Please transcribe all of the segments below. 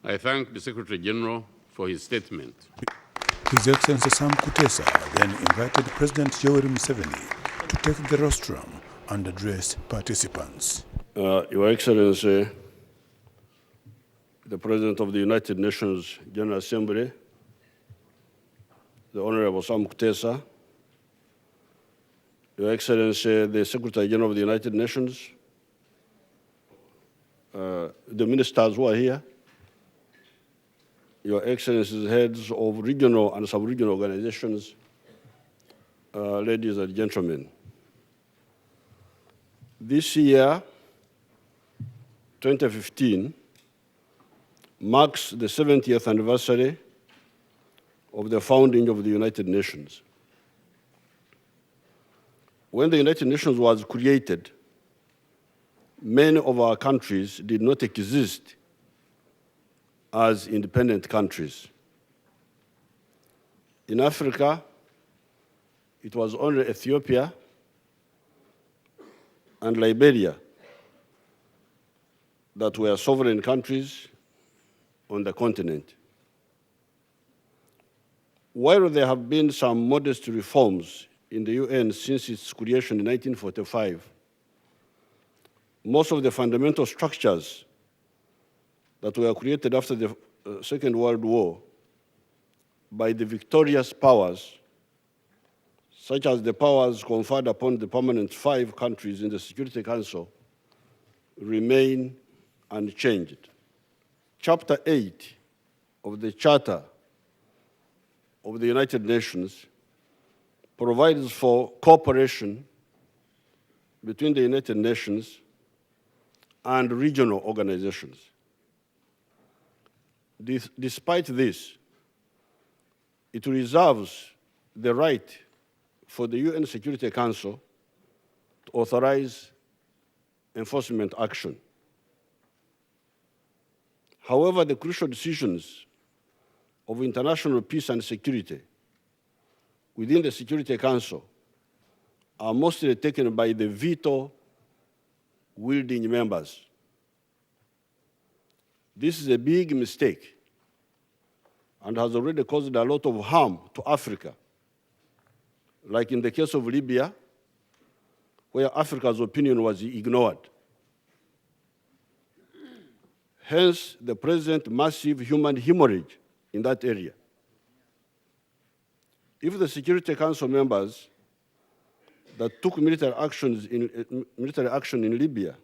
I thank the Secretary General for his statement. His Excellency Sam Kutesa then invited President Yoweri Museveni to take the rostrum and address participants. Your Excellency, the President of the United Nations General Assembly, the Honorable Sam Kutesa, Your Excellency, the Secretary General of the United Nations, the ministers who are here, Your Excellencies, heads of regional and sub-regional organizations, ladies and gentlemen. This year, 2015, marks the 70th anniversary of the founding of the United Nations. When the United Nations was created, many of our countries did not exist as independent countries. In Africa, it was only Ethiopia and Liberia that were sovereign countries on the continent. While there have been some modest reforms in the UN since its creation in 1945, most of the fundamental structures that were created after the Second World War by the victorious powers, such as the powers conferred upon the permanent 5 countries in the Security Council, remain unchanged. Chapter 8 of the Charter of the United Nations provides for cooperation between the United Nations and regional organizations. Despite this, it reserves the right for the UN Security Council to authorize enforcement action. However, the crucial decisions of international peace and security within the Security Council are mostly taken by the veto-wielding members. This is a big mistake and has already caused a lot of harm to Africa, like in the case of Libya, where Africa's opinion was ignored. Hence, the present massive human hemorrhage in that area. If the Security Council members that took military action in Libya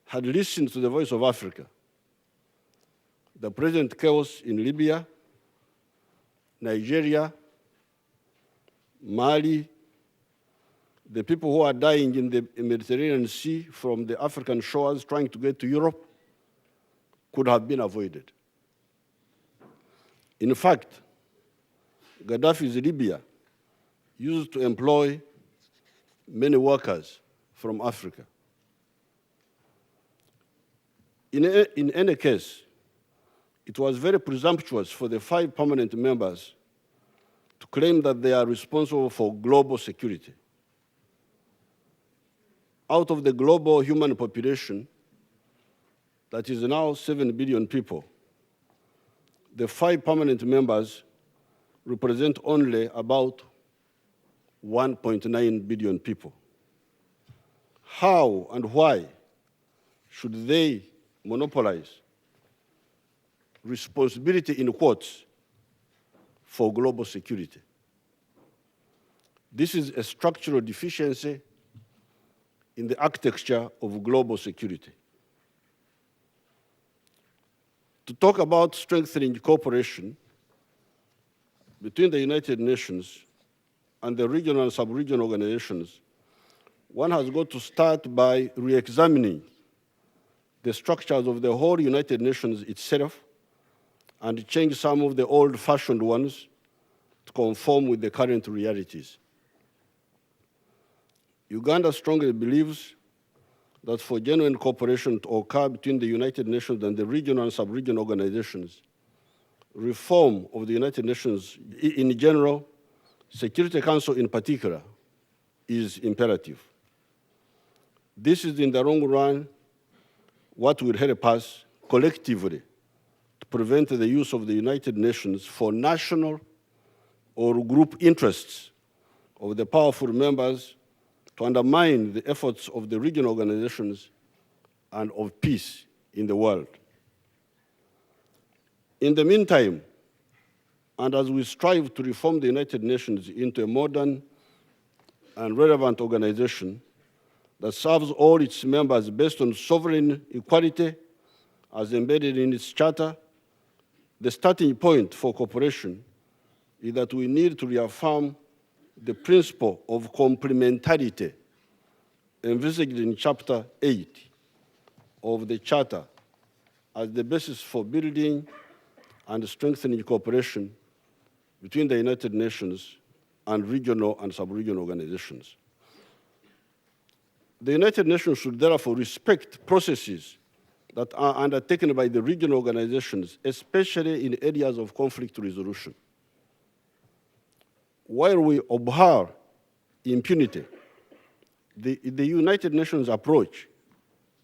had listened to the voice of Africa, the present chaos in Libya, Nigeria, Mali, the people who are dying in the Mediterranean Sea from the African shores trying to get to Europe could have been avoided. In fact, Gaddafi's Libya used to employ many workers from Africa. In any case, it was very presumptuous for the 5 permanent members to claim that they are responsible for global security. Out of the global human population, that is now 7 billion people, the 5 permanent members represent only about 1.9 billion people. How and why should they monopolize responsibility, in quotes, for global security? This is a structural deficiency in the architecture of global security. To talk about strengthening cooperation between the United Nations and the regional and sub-regional organizations, one has got to start by re-examining the structures of the whole United Nations itself and change some of the old-fashioned ones to conform with the current realities. Uganda strongly believes that for genuine cooperation to occur between the United Nations and the regional and sub-regional organizations, reform of the United Nations in general, Security Council in particular, is imperative. This is in the long run what will help us collectively prevent the use of the United Nations for national or group interests of the powerful members to undermine the efforts of the regional organizations and of peace in the world. In the meantime, and as we strive to reform the United Nations into a modern and relevant organization that serves all its members based on sovereign equality as embedded in its charter, the starting point for cooperation is that we need to reaffirm the principle of complementarity envisaged in Chapter 8 of the Charter as the basis for building and strengthening cooperation between the United Nations and regional and sub-regional organizations. The United Nations should therefore respect processes that are undertaken by the regional organizations, especially in areas of conflict resolution. While we abhor impunity, the United Nations approach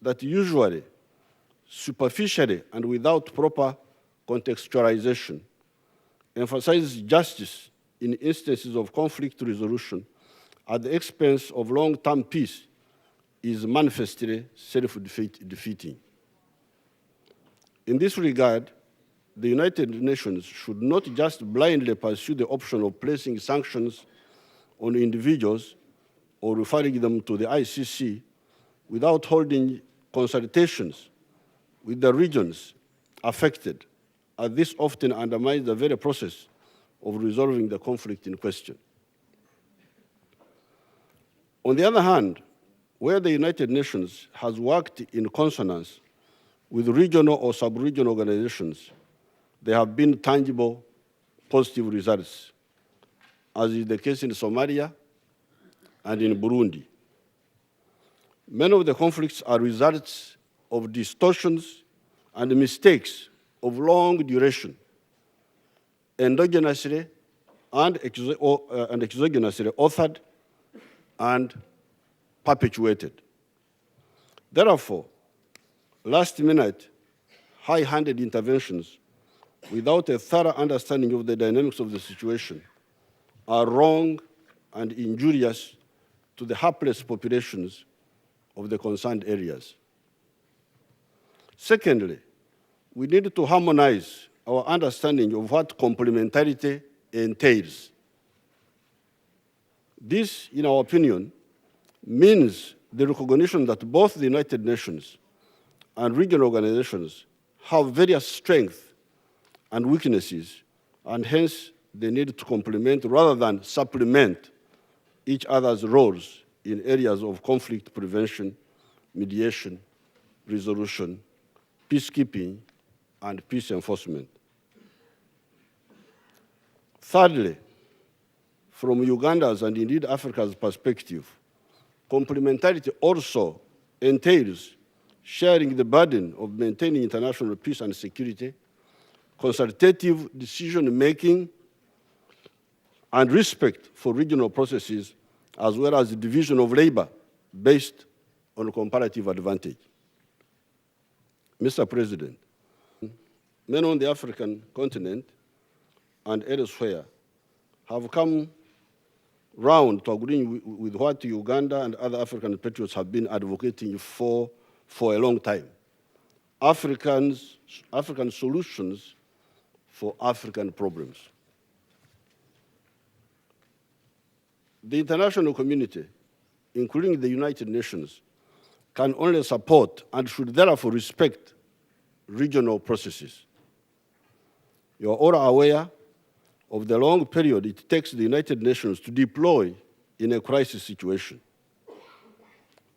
that usually, superficially and without proper contextualization, emphasizes justice in instances of conflict resolution at the expense of long-term peace is manifestly self-defeating. In this regard, the United Nations should not just blindly pursue the option of placing sanctions on individuals or referring them to the ICC without holding consultations with the regions affected, as this often undermines the very process of resolving the conflict in question. On the other hand, where the United Nations has worked in consonance with regional or sub-regional organizations, there have been tangible positive results, as is the case in Somalia and in Burundi. Many of the conflicts are results of distortions and mistakes of long duration, endogenously and exogenously authored and perpetuated. Therefore, last-minute, high-handed interventions without a thorough understanding of the dynamics of the situation are wrong and injurious to the hapless populations of the concerned areas. Secondly, we need to harmonize our understanding of what complementarity entails. This, in our opinion, means the recognition that both the United Nations and regional organizations have various strengths and weaknesses, and hence they need to complement rather than supplement each other's roles in areas of conflict prevention, mediation, resolution, peacekeeping, and peace enforcement. Thirdly, from Uganda's and indeed Africa's perspective, complementarity also entails sharing the burden of maintaining international peace and security, consultative decision-making, and respect for regional processes, as well as the division of labor based on comparative advantage. Mr. President, men on the African continent and elsewhere have come round to agreeing with what Uganda and other African patriots have been advocating for a long time. African solutions for African problems. The international community, including the United Nations, can only support and should therefore respect regional processes. You are all aware of the long period it takes the United Nations to deploy in a crisis situation.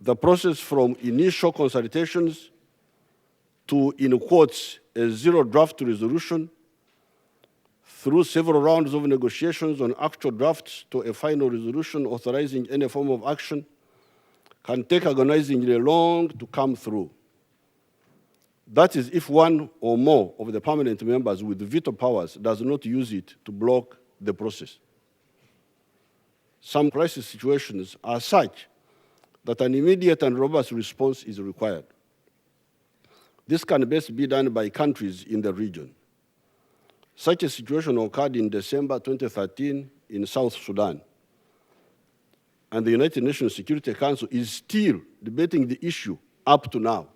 The process from initial consultations to, in quotes, a zero draft resolution, through several rounds of negotiations on actual drafts to a final resolution authorizing any form of action, can take agonizingly long to come through. That is if one or more of the permanent members with veto powers does not use it to block the process. Some crisis situations are such that an immediate and robust response is required. This can best be done by countries in the region. Such a situation occurred in December 2013 in South Sudan. And the United Nations Security Council is still debating the issue up to now.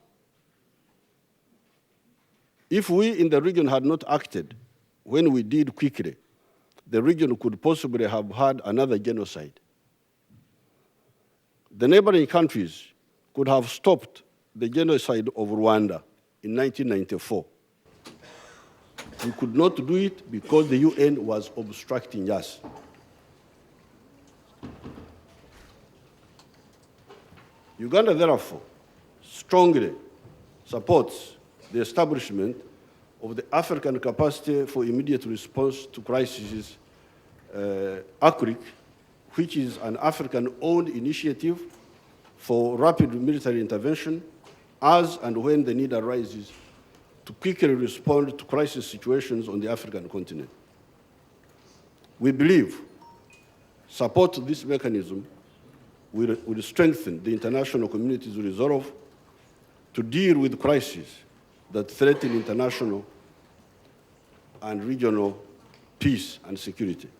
If we in the region had not acted when we did quickly, the region could possibly have had another genocide. The neighboring countries could have stopped the genocide of Rwanda in 1994. We could not do it because the UN was obstructing us. Uganda, therefore, strongly supports the establishment of the African Capacity for Immediate Response to Crises, ACRIC, which is an African-owned initiative for rapid military intervention as and when the need arises to quickly respond to crisis situations on the African continent. We believe support to this mechanism will strengthen the international community's resolve to deal with crises that threaten international and regional peace and security.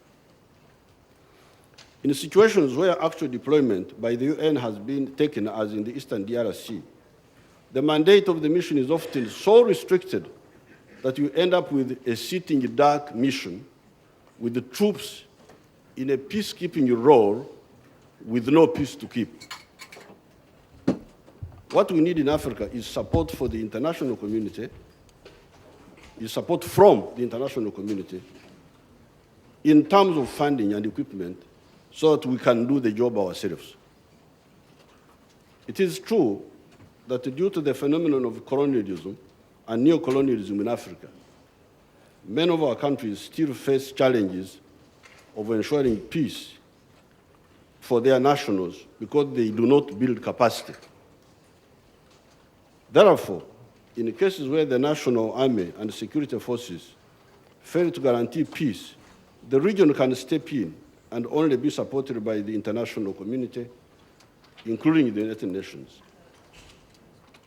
In situations where actual deployment by the UN has been taken, as in the Eastern DRC, the mandate of the mission is often so restricted that you end up with a sitting duck mission with the troops in a peacekeeping role with no peace to keep. What we need in Africa is support for the international community, is support from the international community in terms of funding and equipment so that we can do the job ourselves. It is true that due to the phenomenon of colonialism and neocolonialism in Africa, many of our countries still face challenges of ensuring peace for their nationals because they do not build capacity. Therefore, in cases where the national army and security forces fail to guarantee peace, the region can step in and only be supported by the international community, including the United Nations.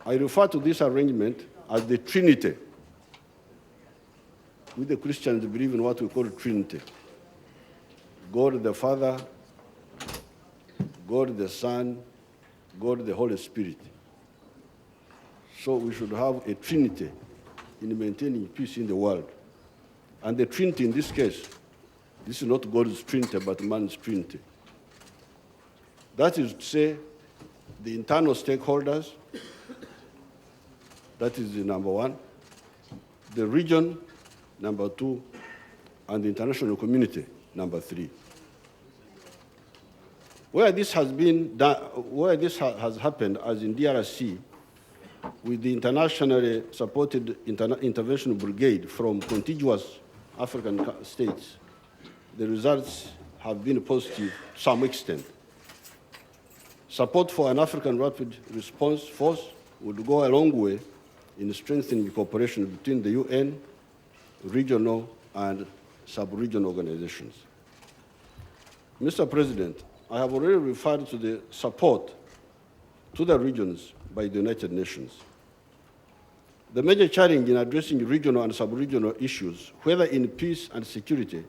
I refer to this arrangement as the Trinity. We, the Christians, believe in what we call Trinity. God the Father, God the Son, God the Holy Spirit. So we should have a Trinity in maintaining peace in the world. And the Trinity in this case, this is not God's Trinity, but man's Trinity. That is to say, the internal stakeholders, that is the number one, the region, number two, and the international community, number three. Where this has been done, where this has happened, as in DRC, with the internationally supported intervention brigade from contiguous African states, the results have been positive to some extent. Support for an African rapid response force would go a long way in strengthening cooperation between the UN, regional, and sub-regional organizations. Mr. President, I have already referred to the support to the regions by the United Nations. The major challenge in addressing regional and sub-regional issues, whether in peace and security,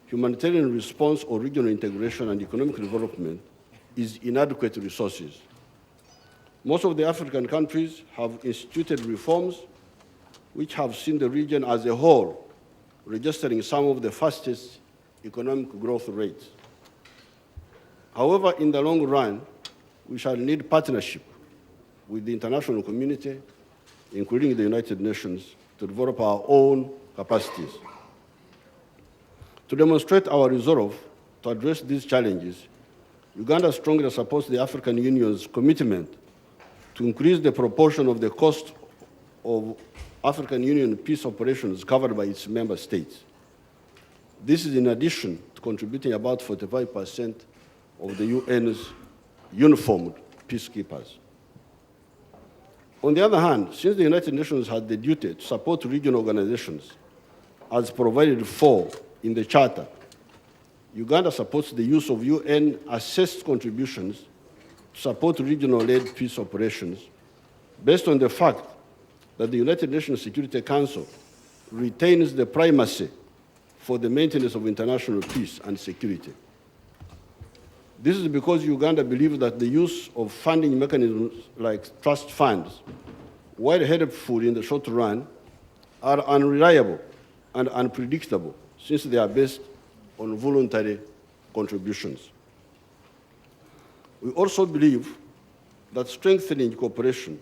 humanitarian response, or regional integration and economic development, is inadequate resources. Most of the African countries have instituted reforms which have seen the region as a whole registering some of the fastest economic growth rates. However, in the long run, we shall need partnership with the international community, including the United Nations, to develop our own capacities. To demonstrate our resolve to address these challenges, Uganda strongly supports the African Union's commitment to increase the proportion of the cost of African Union peace operations covered by its member states. This is in addition to contributing about 45% of the UN's uniformed peacekeepers. On the other hand, since the United Nations had the duty to support regional organizations as provided for in the Charter, Uganda supports the use of UN-assessed contributions to support regional-led peace operations based on the fact that the United Nations Security Council retains the primacy for the maintenance of international peace and security. This is because Uganda believes that the use of funding mechanisms like trust funds, while helpful in the short run, are unreliable and unpredictable since they are based on voluntary contributions. We also believe that strengthening cooperation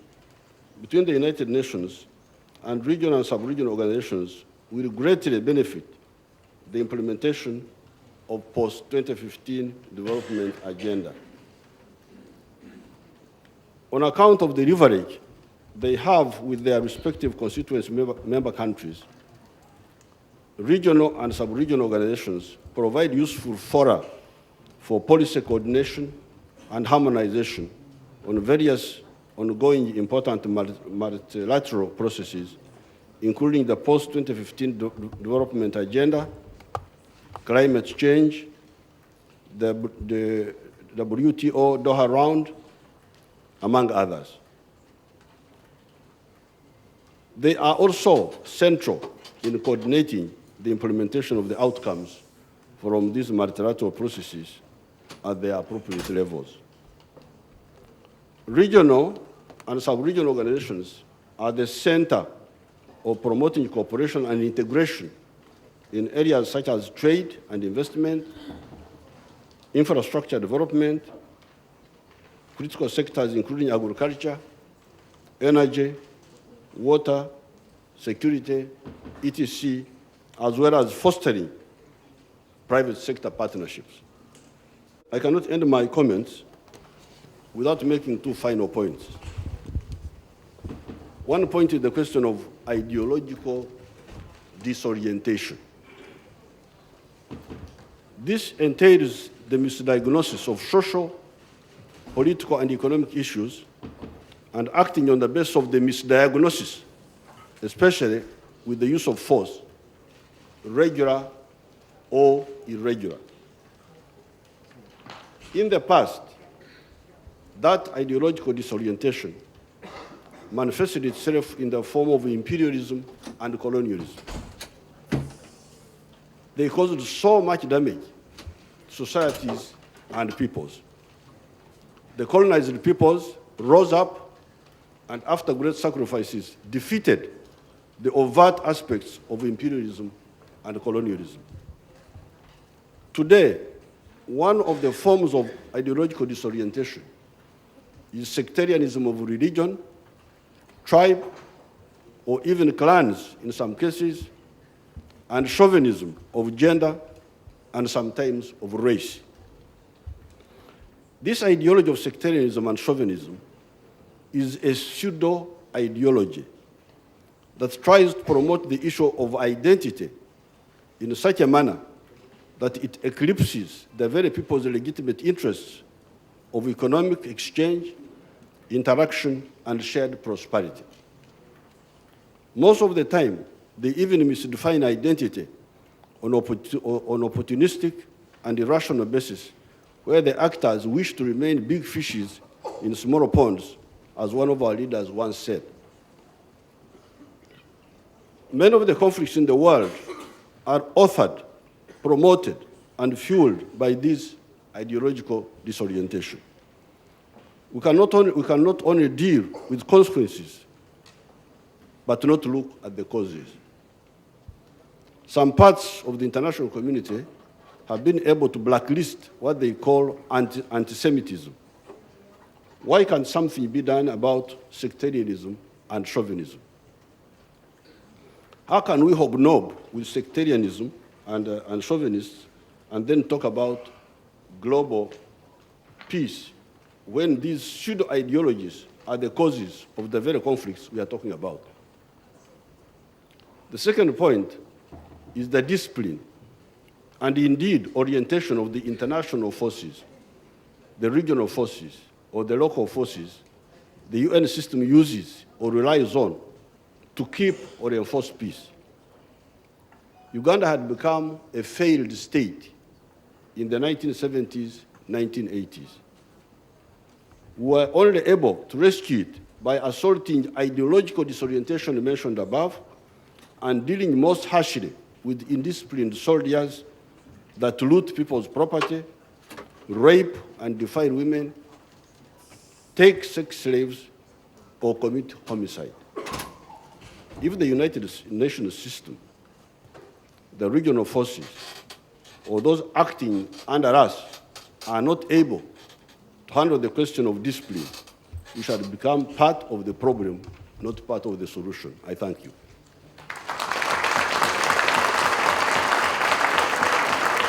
between the United Nations and regional and sub-regional organizations will greatly benefit the implementation of post-2015 development agenda. On account of the leverage they have with their respective constituency member countries, regional and sub-regional organizations provide useful fora for policy coordination and harmonization on various ongoing important multilateral processes, including the post-2015 development agenda, climate change, the WTO Doha round, among others. They are also central in coordinating the implementation of the outcomes from these multilateral processes at their appropriate levels. Regional and sub-regional organizations are the center of promoting cooperation and integration in areas such as trade and investment, infrastructure development, critical sectors including agriculture, energy, water, security, etc., as well as fostering private sector partnerships. I cannot end my comments without making two final points. One point is the question of ideological disorientation. This entails the misdiagnosis of social, political, and economic issues and acting on the basis of the misdiagnosis, especially with the use of force, regular or irregular. In the past, that ideological disorientation manifested itself in the form of imperialism and colonialism. They caused so much damage to societies and peoples. The colonized peoples rose up and, after great sacrifices, defeated the overt aspects of imperialism and colonialism. Today, one of the forms of ideological disorientation is sectarianism of religion, tribe, or even clans in some cases, and chauvinism of gender and sometimes of race. This ideology of sectarianism and chauvinism is a pseudo-ideology that tries to promote the issue of identity in such a manner that it eclipses the very people's legitimate interests of economic exchange, interaction, and shared prosperity. Most of the time, they even misdefine identity on opportunistic and irrational basis, where the actors wish to remain big fishes in small ponds, as one of our leaders once said. Many of the conflicts in the world are authored, promoted, and fueled by this ideological disorientation. We cannot only deal with consequences, but not look at the causes. Some parts of the international community have been able to blacklist what they call anti-Semitism. Why can't something be done about sectarianism and chauvinism? How can we hobnob with sectarianism and chauvinists and then talk about global peace when these pseudo-ideologies are the causes of the very conflicts we are talking about? The second point is the discipline and indeed orientation of the international forces, the regional forces, or the local forces the UN system uses or relies on to keep or enforce peace. Uganda had become a failed state in the 1970s, 1980s. We were only able to rescue it by assaulting ideological disorientation mentioned above and dealing most harshly with indisciplined soldiers that loot people's property, rape and defile women, take sex slaves, or commit homicide. If the United Nations system, the regional forces, or those acting under us are not able to handle the question of discipline, we shall become part of the problem, not part of the solution. I thank you.